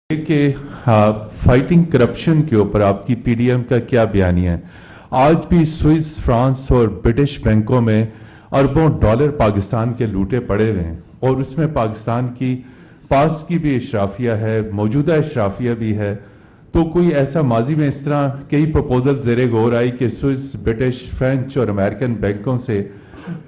کہ fighting corruption کے اوپر آپ کی پی ڈی ایم کا کیا بیانیہ ہے؟ آج بھی سوئس، فرانس اور برٹش بینکوں میں اربوں ڈالر پاکستان کے لوٹے پڑے ہوئے ہیں، اور اس میں پاکستان کی پاس کی بھی اشرافیہ ہے، موجودہ اشرافیہ بھی ہے۔ تو کوئی ایسا ماضی میں اس طرح کئی پروپوزل زیر غور آئی کہ سوئس، برٹش، فرینچ اور امریکن بینکوں سے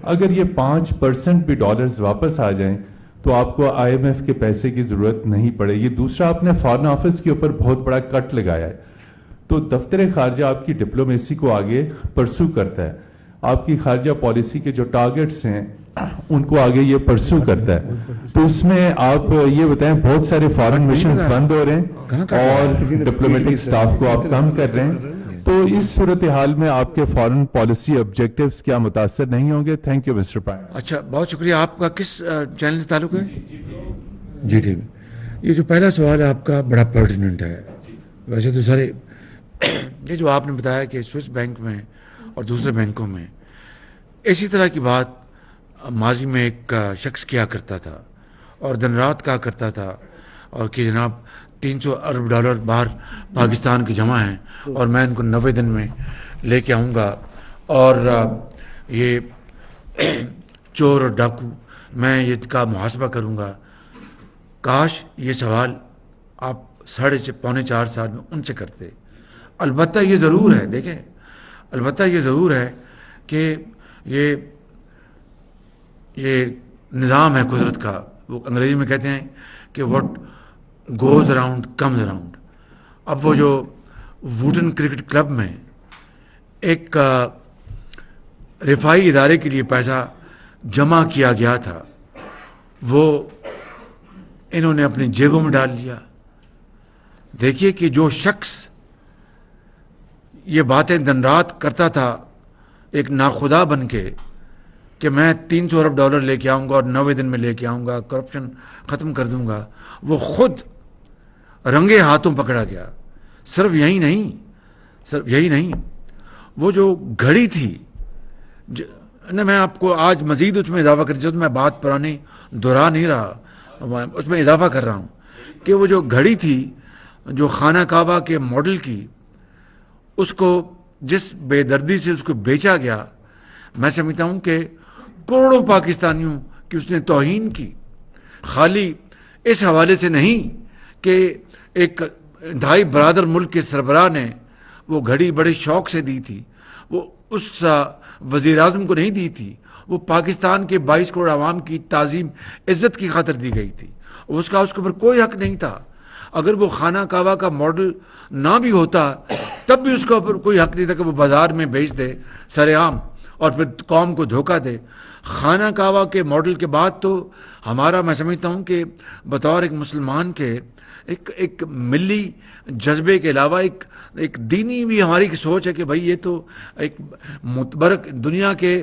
اگر یہ 5% بھی ڈالرز واپس آ جائیں تو آپ کو آئی ایم ایف کے پیسے کی ضرورت نہیں پڑے گی۔ دوسرا، آپ نے فارن آفس کے اوپر بہت بڑا کٹ لگایا ہے، تو دفتر خارجہ آپ کی ڈپلومیسی کو آگے پرسو کرتا ہے، آپ کی خارجہ پالیسی کے جو ٹارگٹس ہیں ان کو آگے یہ پرسو کرتا ہے۔ تو اس میں آپ یہ بتائیں، بہت سارے فارن مشنز بند ہو رہے ہیں اور ڈپلومیٹک سٹاف کو آپ کم کر رہے ہیں، تو اس صورتحال میں آپ کے فارن پالیسی آبجیکٹیوز کیا متاثر نہیں ہوں گے؟ Thank you Mr prime. اچھا، بہت شکریہ۔ آپ کا کس چینل سے تعلق ہے؟ جی ٹھیک۔ یہ جو پہلا سوال ہے آپ کا بڑا پرٹیننٹ ہے۔ ویسے تو سارے یہ جو آپ نے بتایا کہ سوئس بینک میں اور دوسرے بینکوں میں اسی طرح کی بات ماضی میں ایک شخص کیا کرتا تھا اور دن رات کہا کرتا تھا، اور کہ جناب 300 ارب ڈالر باہر پاکستان کے جمع ہیں اور میں ان کو 90 دن میں لے کے آؤں گا، اور یہ چور اور ڈاکو میں یہ کا محاسبہ کروں گا۔ کاش یہ سوال آپ 3.5-4 سال میں ان سے کرتے۔ البتہ یہ ضرور ہے، دیکھیں، البتہ یہ ضرور ہے کہ یہ نظام ہے قدرت کا، وہ انگریزی میں کہتے ہیں کہ what goes around comes around. اب وہ جو ووٹن کرکٹ کلب میں ایک رفائی ادارے کے لیے پیسہ جمع کیا گیا تھا، وہ انہوں نے اپنی جیبوں میں ڈال لیا۔ دیکھیے کہ جو شخص یہ باتیں دن رات کرتا تھا ایک ناخدا بن کے کہ میں 300 ارب ڈالر لے کے آؤں گا اور 90 دن میں لے کے آؤں گا، کرپشن ختم کر دوں گا، وہ خود رنگے ہاتھوں پکڑا گیا۔ صرف یہی نہیں، وہ جو گھڑی تھی، میں آپ کو آج مزید اس میں اضافہ کر، میں بات پرانی دہرا نہیں رہا، اس میں اضافہ کر رہا ہوں کہ وہ جو گھڑی تھی جو خانہ کعبہ کے ماڈل کی، اس کو جس بے دردی سے اس کو بیچا گیا، میں سمجھتا ہوں کہ کروڑوں پاکستانیوں کی اس نے توہین کی۔ خالی اس حوالے سے نہیں کہ ایک انتہائی برادر ملک کے سربراہ نے وہ گھڑی بڑے شوق سے دی تھی، وہ اس وزیر اعظم کو نہیں دی تھی، وہ پاکستان کے 22 کروڑ عوام کی تعظیم عزت کی خاطر دی گئی تھی، اس کے اوپر کوئی حق نہیں تھا۔ اگر وہ خانہ کعبہ کا ماڈل نہ بھی ہوتا تب بھی اس کے اوپر کوئی حق نہیں تھا کہ وہ بازار میں بیچ دے سر عام اور پھر قوم کو دھوکہ دے۔ خانہ کعبہ کے ماڈل کے بعد تو ہمارا، میں سمجھتا ہوں کہ بطور ایک مسلمان کے ایک ملی جذبے کے علاوہ ایک دینی بھی ہماری سوچ ہے کہ بھائی یہ تو ایک متبرک دنیا کے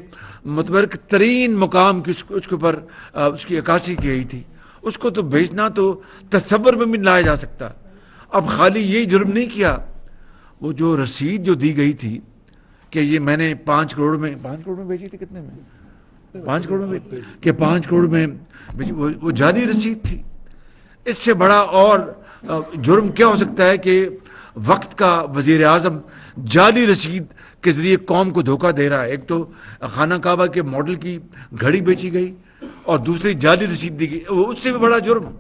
متبرک ترین مقام کی اس کے اوپر اس کی عکاسی کی گئی تھی، اس کو تو بیچنا تو تصور میں بھی لایا جا سکتا۔ اب خالی یہی جرم نہیں کیا، وہ جو رسید جو دی گئی تھی کہ یہ میں نے 5 کروڑ میں بیچی تھی، کتنے میں؟ 5 کروڑ میں، کہ 5 کروڑ میں وہ جعلی رسید تھی۔ اس سے بڑا اور جرم کیا ہو سکتا ہے کہ وقت کا وزیر اعظم جعلی رسید کے ذریعے قوم کو دھوکہ دے رہا ہے۔ ایک تو خانہ کعبہ کے ماڈل کی گھڑی بیچی گئی اور دوسری جعلی رسید دی گئی، وہ اس سے بھی بڑا جرم۔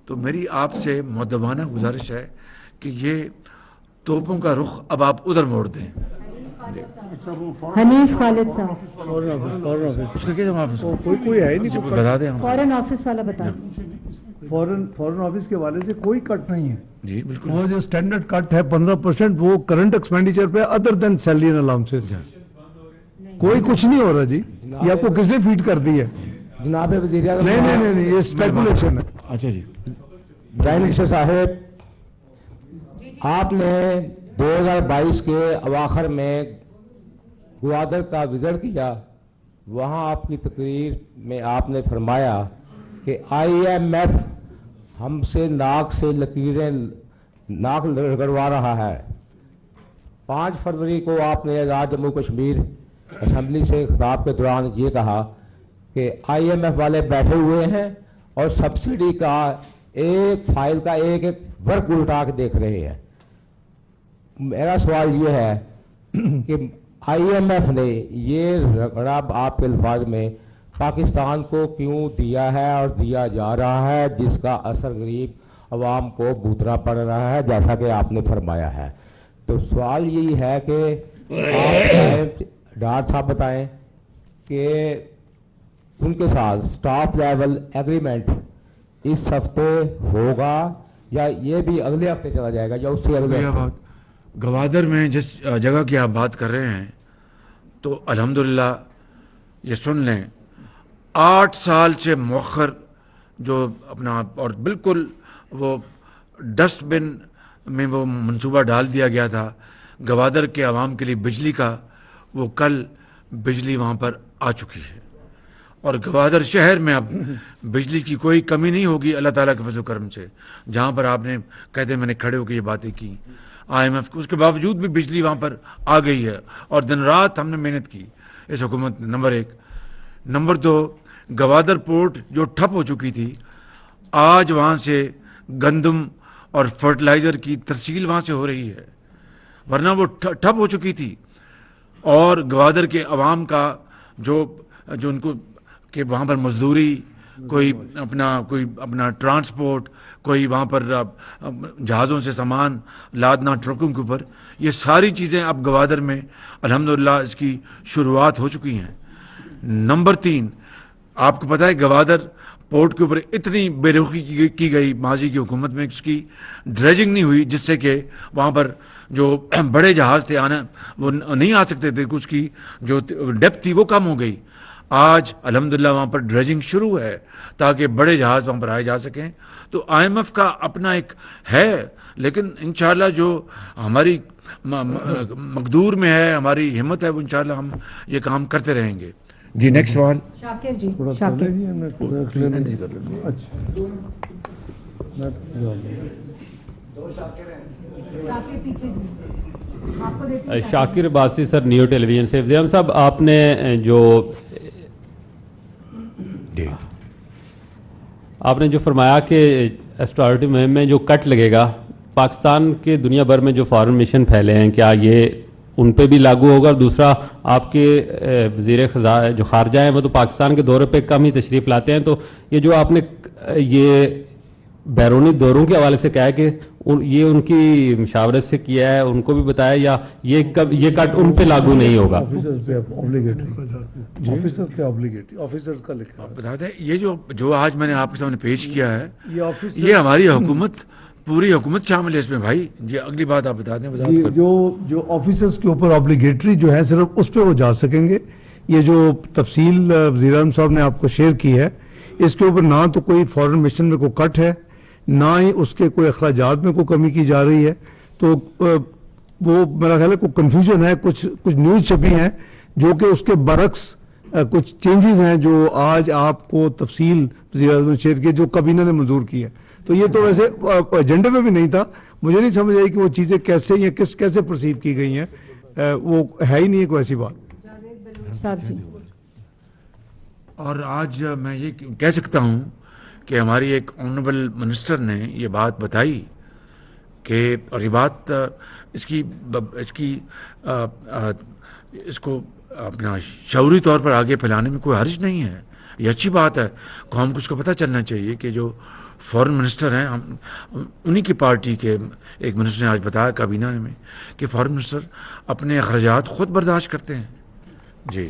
تو میری آپ سے مؤدبانہ گزارش ہے کہ یہ توپوں کا رخ اب آپ ادھر موڑ دیں۔ حنیف خالد صاحب، اس کا کیا جواب ہے؟ کوئی ہے نہیں، بتا دیں ہم۔ فارن آفس والا بتا فورن آفس کے حوالے سے کوئی کٹ نہیں ہے۔ جی بالکل، وہ جو اسٹینڈرڈ کٹ ہے 15%، وہ کرنٹ ایکسپینڈیچر پہ other than salary and allowances, کوئی کچھ نہیں ہو رہا جی۔ یہ آپ کو کس نے فیڈ کر دی ہے؟ جناب وزیر اعظم، نہیں، یہ اسپیکولیشن ہے۔ اچھا جی، پرائم منسٹر صاحب، آپ نے 2022 کے اواخر میں گوادر کا وزٹ کیا، وہاں آپ کی تقریر میں آپ نے فرمایا کہ آئی ایم ایف ہم سے ناک رگڑوا رہا ہے۔ 5 فروری کو آپ نے آزاد جموں کشمیر اسمبلی سے خطاب کے دوران یہ کہا کہ آئی ایم ایف والے بیٹھے ہوئے ہیں اور سبسڈی کا ایک فائل کا ایک ایک ورک الٹا کے دیکھ رہے ہیں. میرا سوال یہ ہے کہ آئی ایم ایف نے یہ رقم آپ کے الفاظ میں پاکستان کو کیوں دیا ہے اور دیا جا رہا ہے، جس کا اثر غریب عوام کو بھگتنا پڑ رہا ہے جیسا کہ آپ نے فرمایا ہے. تو سوال یہی ہے کہ آپ ڈاکٹر صاحب بتائیں کہ ان کے ساتھ سٹاف لیول ایگریمنٹ اس ہفتے ہوگا یا یہ بھی اگلے ہفتے چلا جائے گا یا اس سے اگلے ہفتے؟ گوادر میں جس جگہ کی آپ بات کر رہے ہیں تو الحمدللہ یہ سن لیں 8 سال سے مؤخر جو اپنا اور بالکل وہ ڈسٹ بن میں وہ منصوبہ ڈال دیا گیا تھا گوادر کے عوام کے لیے بجلی کا، وہ کل بجلی وہاں پر آ چکی ہے اور گوادر شہر میں اب بجلی کی کوئی کمی نہیں ہوگی اللہ تعالیٰ کے فضل و کرم سے. جہاں پر آپ نے کہتے میں نے کھڑے ہو کے یہ باتیں کی آئی ایم ایف کو، اس کے باوجود بھی بجلی وہاں پر آ گئی ہے اور دن رات ہم نے محنت کی اس حکومت. نمبر 1. نمبر 2، گوادر پورٹ جو ٹھپ ہو چکی تھی آج وہاں سے گندم اور فرٹیلائزر کی ترسیل وہاں سے ہو رہی ہے، ورنہ وہ ٹھپ ہو چکی تھی. اور گوادر کے عوام کا جو ان کو کہ وہاں پر مزدوری، کوئی اپنا ٹرانسپورٹ، کوئی وہاں پر جہازوں سے سامان لادنا ٹرکوں کے اوپر، یہ ساری چیزیں اب گوادر میں الحمدللہ اس کی شروعات ہو چکی ہیں. نمبر 3، آپ کو پتہ ہے گوادر پورٹ کے اوپر اتنی بے رخی کی گئی ماضی کی حکومت میں، اس کی ڈریجنگ نہیں ہوئی، جس سے کہ وہاں پر جو بڑے جہاز تھے آنا وہ نہیں آ سکتے تھے، کچھ کی جو ڈیپتھ تھی وہ کم ہو گئی. آج الحمدللہ وہاں پر ڈریجنگ شروع ہے تاکہ بڑے جہاز وہاں پر آئے جا سکیں. تو آئی ایم ایف کا اپنا ایک ہے، لیکن انشاءاللہ جو ہماری مقدور میں ہے، ہماری ہمت ہے، وہ انشاءاللہ ہم یہ کام کرتے رہیں گے. جی نیکسٹ سوال. شاکر جی، شاکر شاکر عباسی سر، نیو ٹیلی ویژن سے. افضل صاحب، آپ نے جو فرمایا کہ اسٹارٹی مہم میں جو کٹ لگے گا پاکستان کے دنیا بھر میں جو فارن مشن پھیلے ہیں، کیا یہ ان پہ بھی لاگو ہوگا؟ اور دوسرا، آپ کے وزیر جو خارجہ ہیں وہ تو پاکستان کے دورے پہ کم ہی تشریف لاتے ہیں، تو یہ جو آپ نے یہ بیرونی دوروں کے حوالے سے کہا ہے کہ یہ ان کی مشاورت سے کیا ہے، ان کو بھی بتایا، یا یہ کٹ ان پہ لاگو نہیں ہوگا؟ آفیسرز کا لکھا ہے. بتا دیں یہ جو آج میں نے آپ کے سامنے پیش کیا ہے یہ ہماری حکومت، پوری حکومت شامل ہے اس میں بھائی. جی اگلی بات آپ بتا دیں. جو آفیسرز کے اوپر آبلیگیٹری جو ہے صرف اس پہ وہ جا سکیں گے. یہ جو تفصیل وزیر اعظم صاحب نے آپ کو شیئر کی ہے، اس کے اوپر نہ تو کوئی فارن مشن میں کوئی کٹ ہے، نہ ہی اس کے کوئی اخراجات میں کوئی کمی کی جا رہی ہے. تو وہ میرا خیال ہے کوئی کنفیوژن ہے، کچھ نیوز چھپی ہیں جو کہ اس کے برعکس کچھ چینجز ہیں جو آج آپ کو تفصیل وزیر اعظم نے شیئر کی جو کابینہ نے منظور کی ہے. تو یہ تو ویسے ایجنڈے میں بھی نہیں تھا. مجھے نہیں سمجھ آئی کہ وہ چیزیں کیسے یا کیسے پرسیو کی گئی ہیں. وہ ہے ہی نہیں ہے کوئی ایسی بات. صاحب جی. اور آج میں یہ کہہ سکتا ہوں کہ ہماری ایک آنریبل منسٹر نے یہ بات بتائی کہ، اور یہ بات اس کو اپنا شعوری طور پر آگے پھیلانے میں کوئی حرج نہیں ہے. یہ اچھی بات ہے. قوم کو اس کو پتہ چلنا چاہیے کہ جو فارن منسٹر ہیں، انہی کی پارٹی کے ایک منسٹر نے آج بتایا کابینہ میں کہ فارن منسٹر اپنے اخراجات خود برداشت کرتے ہیں. جی